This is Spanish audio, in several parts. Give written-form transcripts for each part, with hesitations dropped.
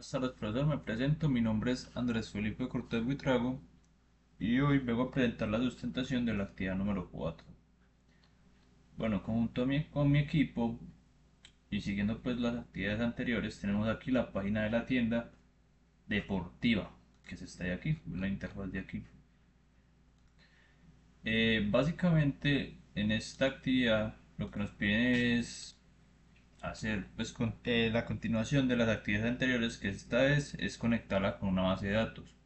Buenas tardes, profesor. Me presento. Mi nombre es Andrés Felipe Cortés Buitrago y hoy vengo a presentar la sustentación de la actividad número 4. Bueno, conjunto con mi equipo y siguiendo pues las actividades anteriores, tenemos aquí la página de la tienda deportiva, que se está de aquí, la interfaz de aquí. Básicamente en esta actividad lo que nos piden es hacer pues la continuación de las actividades anteriores, que esta vez es conectarla con una base de datos.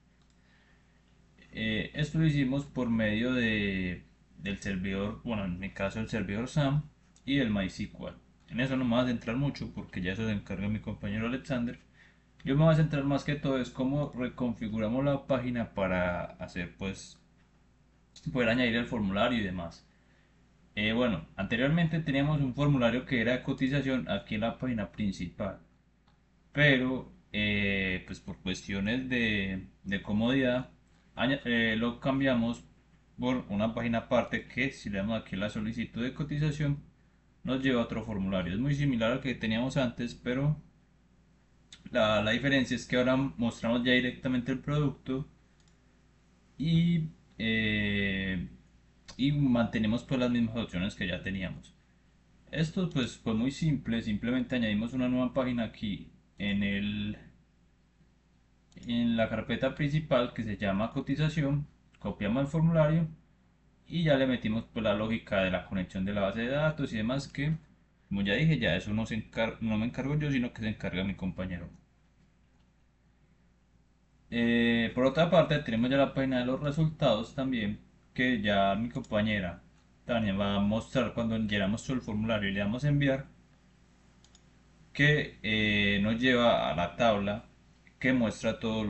Esto lo hicimos por medio del servidor, bueno, en mi caso el servidor SAM y el MySQL. En eso no me voy a centrar mucho porque ya eso se encarga mi compañero Alexander. Yo me voy a centrar más que todo es cómo reconfiguramos la página para hacer pues poder añadir el formulario y demás. Bueno, anteriormente teníamos un formulario que era de cotización aquí en la página principal, pero pues por cuestiones de comodidad lo cambiamos por una página aparte que si le damos aquí la solicitud de cotización nos lleva a otro formulario. Es muy similar al que teníamos antes, pero la diferencia es que ahora mostramos ya directamente el producto y, eh, y mantenemos pues las mismas opciones que ya teníamos. Esto pues fue muy simple, simplemente añadimos una nueva página aquí en la carpeta principal que se llama cotización, copiamos el formulario y ya le metimos pues la lógica de la conexión de la base de datos y demás que, como ya dije, ya eso no me encargo yo, sino que se encarga mi compañero. Por otra parte, tenemos ya la página de los resultados también, que ya mi compañera Tania va a mostrar cuando llenamos todo el formulario y le damos a enviar, que nos lleva a la tabla que muestra todos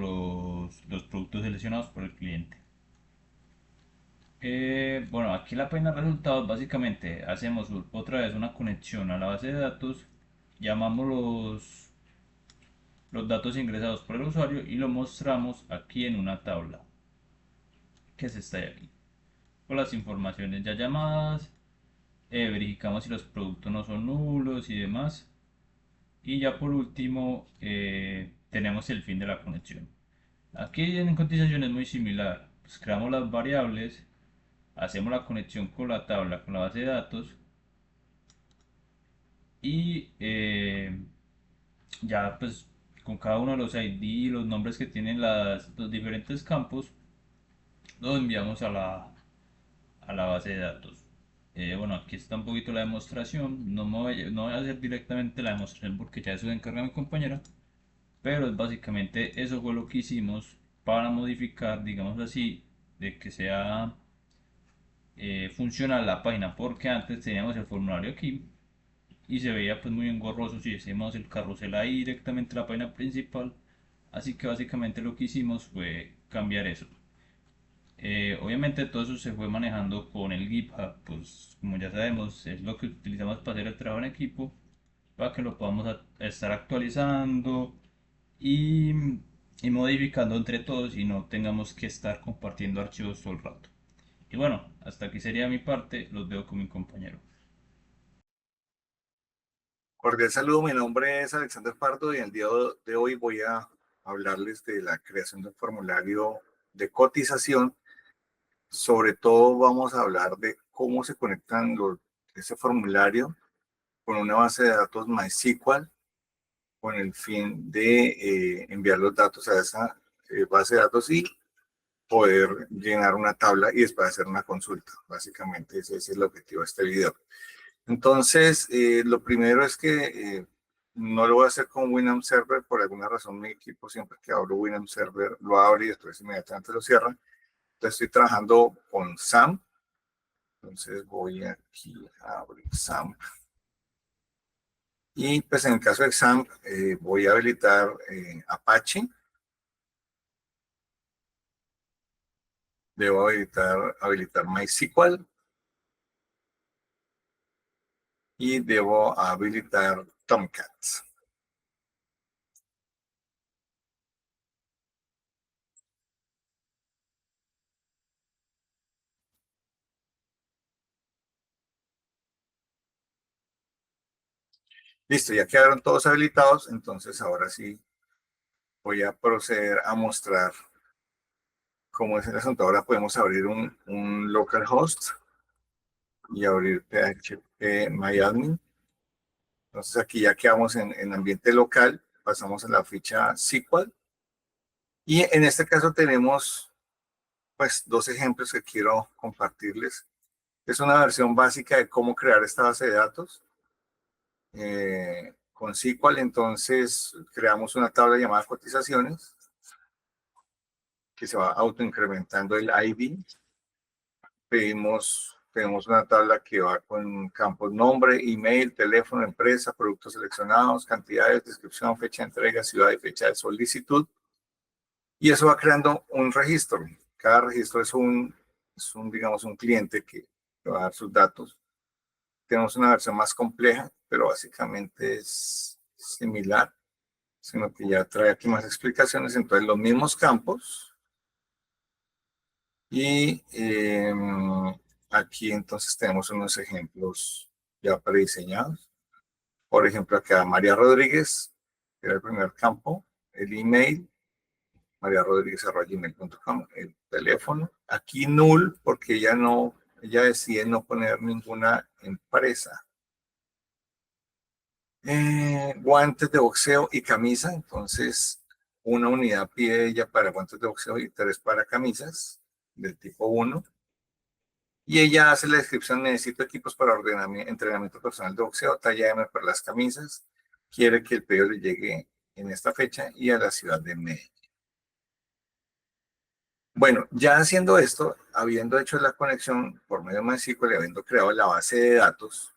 los productos seleccionados por el cliente. Bueno, aquí en la página de resultados básicamente hacemos otra vez una conexión a la base de datos, llamamos los datos ingresados por el usuario y lo mostramos aquí en una tabla que se está aquí con las informaciones ya llamadas, verificamos si los productos no son nulos y demás, y ya por último tenemos el fin de la conexión. Aquí en cotización es muy similar, pues creamos las variables, hacemos la conexión con la tabla, con la base de datos y ya pues con cada uno de los ID, los nombres que tienen los diferentes campos, los enviamos a la base de datos. Bueno, aquí está un poquito la demostración, no voy a hacer directamente la demostración porque ya eso se encarga mi compañera, pero básicamente eso fue lo que hicimos para modificar, digamos así, de que sea funcional la página, porque antes teníamos el formulario aquí y se veía pues muy engorroso si hacíamos el carrusel ahí directamente a la página principal. Así que básicamente lo que hicimos fue cambiar eso. Obviamente todo eso se fue manejando con el GitHub, pues como ya sabemos es lo que utilizamos para hacer el trabajo en equipo, para que lo podamos estar actualizando y, y modificando entre todos y no tengamos que estar compartiendo archivos todo el rato. Y bueno, hasta aquí sería mi parte, los veo con mi compañero. Cordial saludo, mi nombre es Alexander Pardo y el día de hoy voy a hablarles de la creación de un formulario de cotización. Sobre todo vamos a hablar de cómo se conectan ese formulario con una base de datos MySQL con el fin de enviar los datos a esa base de datos y poder llenar una tabla y después hacer una consulta. Básicamente ese es el objetivo de este video. Entonces, lo primero es que no lo voy a hacer con Winamp Server. Por alguna razón, mi equipo siempre que abro Winamp Server lo abre y después inmediatamente lo cierra. Entonces, estoy trabajando con SAM. Entonces, voy aquí a abrir SAM. Y pues en el caso de SAM, voy a habilitar Apache. Debo habilitar MySQL y debo habilitar Tomcat. Listo, ya quedaron todos habilitados. Entonces, ahora sí voy a proceder a mostrar cómo es el asunto. Ahora podemos abrir un localhost y abrir phpMyAdmin. Entonces aquí ya quedamos en ambiente local, pasamos a la ficha SQL. Y en este caso tenemos pues dos ejemplos que quiero compartirles. Es una versión básica de cómo crear esta base de datos con SQL. Entonces creamos una tabla llamada cotizaciones que se va autoincrementando el ID. Tenemos una tabla que va con campos nombre, email, teléfono, empresa, productos seleccionados, cantidades, descripción, fecha de entrega, ciudad y fecha de solicitud. Y eso va creando un registro. Cada registro digamos, un cliente que va a dar sus datos. Tenemos una versión más compleja, pero básicamente es similar, sino que ya trae aquí más explicaciones. Entonces, los mismos campos. Y aquí entonces tenemos unos ejemplos ya prediseñados. Por ejemplo, acá María Rodríguez, que era el primer campo, el email, mariarodriguez@gmail.com, el teléfono. Aquí null, porque ella decide no poner ninguna empresa. Guantes de boxeo y camisa, entonces una unidad pide ella para guantes de boxeo y 3 para camisas del tipo 1. Y ella hace la descripción: necesito equipos para entrenamiento personal de boxeo, talla M para las camisas. Quiere que el pedido le llegue en esta fecha y a la ciudad de Medellín. Bueno, ya haciendo esto, habiendo hecho la conexión por medio de MySQL y habiendo creado la base de datos,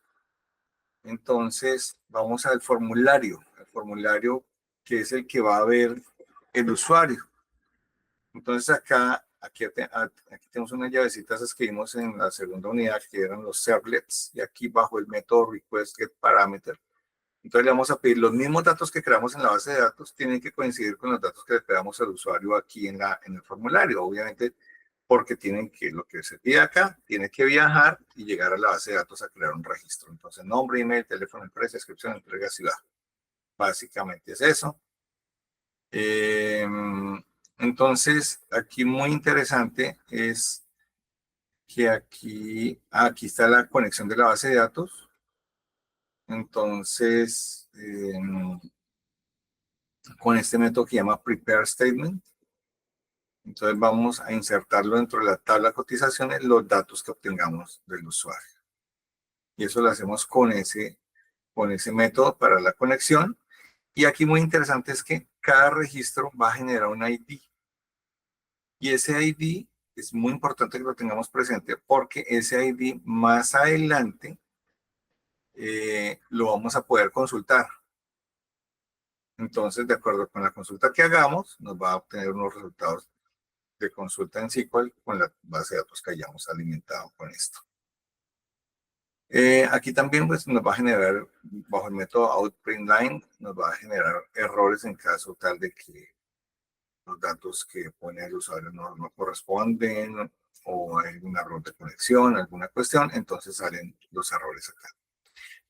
entonces vamos al formulario. El formulario que es el que va a ver el usuario. Entonces aquí tenemos unas llavecitas que vimos en la segunda unidad, que eran los servlets, y aquí bajo el método request_get_parameter. Entonces le vamos a pedir los mismos datos que creamos en la base de datos, tienen que coincidir con los datos que le pedamos al usuario aquí en el formulario, obviamente, porque lo que se pide acá, tiene que viajar y llegar a la base de datos a crear un registro. Entonces, nombre, email, teléfono, empresa, descripción, entrega, ciudad. Básicamente es eso. Entonces, aquí muy interesante es que aquí está la conexión de la base de datos. Entonces, con este método que llama prepare statement, entonces vamos a insertarlo dentro de la tabla de cotizaciones, los datos que obtengamos del usuario. Y eso lo hacemos con ese método para la conexión. Y aquí muy interesante es que cada registro va a generar un ID. Y ese ID es muy importante que lo tengamos presente, porque ese ID más adelante lo vamos a poder consultar. Entonces, de acuerdo con la consulta que hagamos, nos va a obtener unos resultados de consulta en SQL con la base de datos que hayamos alimentado con esto. Aquí también pues, nos va a generar, bajo el método outPrintLine, nos va a generar errores en caso tal de que los datos que pone el usuario no corresponden, o hay un error de conexión, alguna cuestión, entonces salen los errores acá.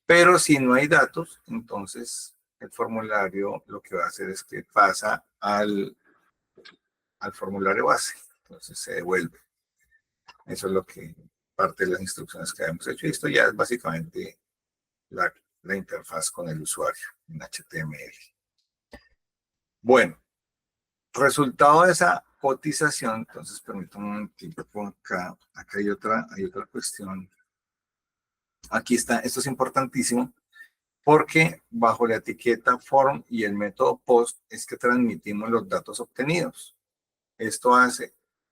Pero si no hay datos, entonces el formulario lo que va a hacer es que pasa al formulario base, entonces se devuelve. Eso es lo que parte de las instrucciones que habíamos hecho, y esto ya es básicamente la interfaz con el usuario en HTML. Bueno, resultado de esa cotización, entonces permítame un momentito, acá hay otra cuestión. Aquí está, esto es importantísimo, porque bajo la etiqueta form y el método post es que transmitimos los datos obtenidos. Esto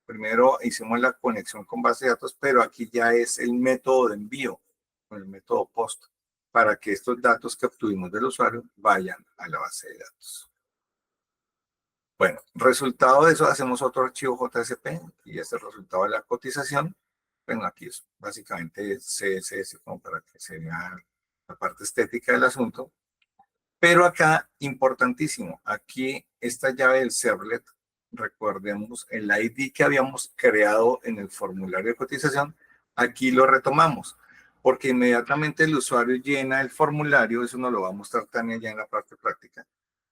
primero hicimos la conexión con base de datos, pero aquí ya es el método de envío, con el método post, para que estos datos que obtuvimos del usuario vayan a la base de datos. Bueno, resultado de eso, hacemos otro archivo JSP, y este es el resultado de la cotización. Bueno, aquí es básicamente CSS, como para que se vea la parte estética del asunto. Pero acá, importantísimo, aquí esta llave del servlet, recordemos el ID que habíamos creado en el formulario de cotización, aquí lo retomamos, porque inmediatamente el usuario llena el formulario, eso nos lo va a mostrar Tania ya en la parte práctica.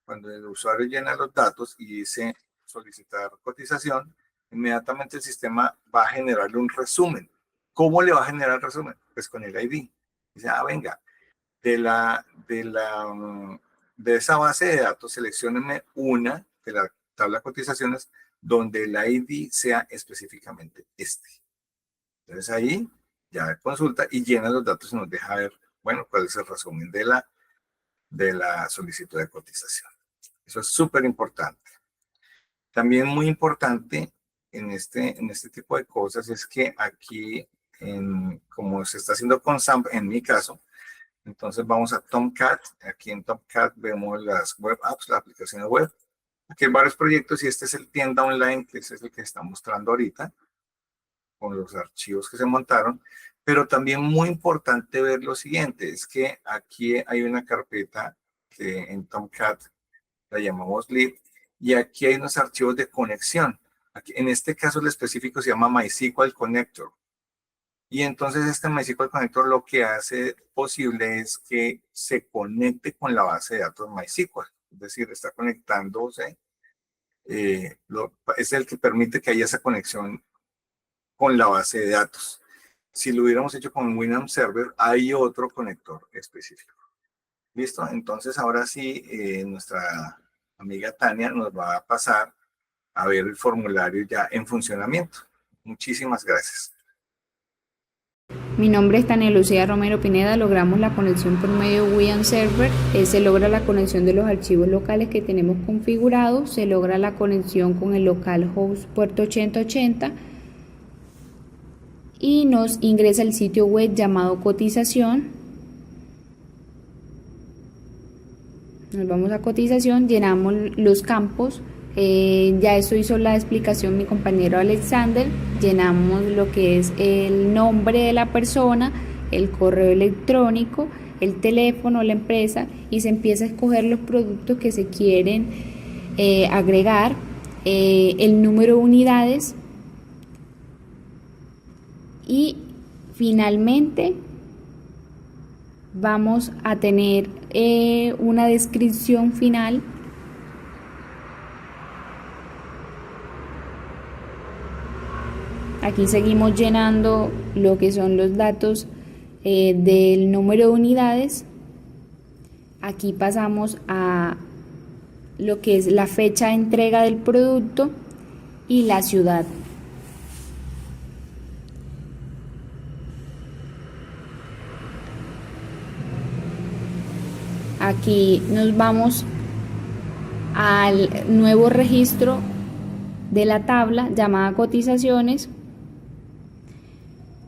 cuando el usuario llena los datos y dice solicitar cotización, inmediatamente el sistema va a generarle un resumen. ¿Cómo le va a generar el resumen? Pues con el ID. Dice, venga, de esa base de datos, selecciónenme una de la tabla de cotizaciones donde el ID sea específicamente este. Entonces ahí ya consulta y llena los datos y nos deja ver, bueno, cuál es el resumen de la solicitud de cotización. Eso es súper importante. También muy importante en este tipo de cosas es que aquí, como se está haciendo con SAMP, en mi caso, entonces vamos a Tomcat. Aquí en Tomcat vemos las web apps, la aplicación web. Aquí hay varios proyectos y este es el tienda online, que ese es el que está mostrando ahorita, con los archivos que se montaron. Pero también muy importante ver lo siguiente, es que aquí hay una carpeta que en Tomcat la llamamos lib, y aquí hay unos archivos de conexión. Aquí, en este caso el específico se llama MySQL Connector. Y entonces este MySQL Connector lo que hace posible es que se conecte con la base de datos MySQL. Es decir, está conectándose, es el que permite que haya esa conexión con la base de datos. Si lo hubiéramos hecho con Winamp Server, hay otro conector específico. ¿Listo? Entonces ahora sí, nuestra amiga Tania nos va a pasar a ver el formulario ya en funcionamiento. Muchísimas gracias. Mi nombre es Tania Lucía Romero Pineda. Logramos la conexión por medio de Winamp Server. Se logra la conexión de los archivos locales que tenemos configurados. Se logra la conexión con el localhost puerto 8080 y nos ingresa el sitio web llamado cotización. Nos vamos a cotización, llenamos los campos. Ya esto hizo la explicación mi compañero Alexander. Llenamos lo que es el nombre de la persona, el correo electrónico, el teléfono, la empresa, y se empieza a escoger los productos que se quieren agregar, el número de unidades, y finalmente vamos a tener una descripción final. Aquí seguimos llenando lo que son los datos del número de unidades. Aquí pasamos a lo que es la fecha de entrega del producto y la ciudad. Aquí nos vamos al nuevo registro de la tabla llamada cotizaciones,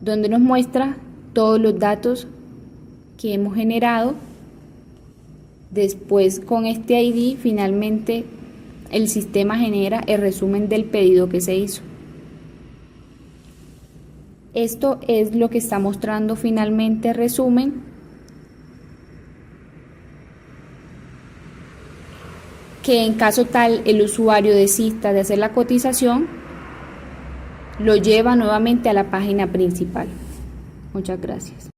donde nos muestra todos los datos que hemos generado. Después, con este ID, finalmente el sistema genera el resumen del pedido que se hizo. Esto es lo que está mostrando finalmente el resumen, que en caso tal el usuario desista de hacer la cotización, lo lleva nuevamente a la página principal. Muchas gracias.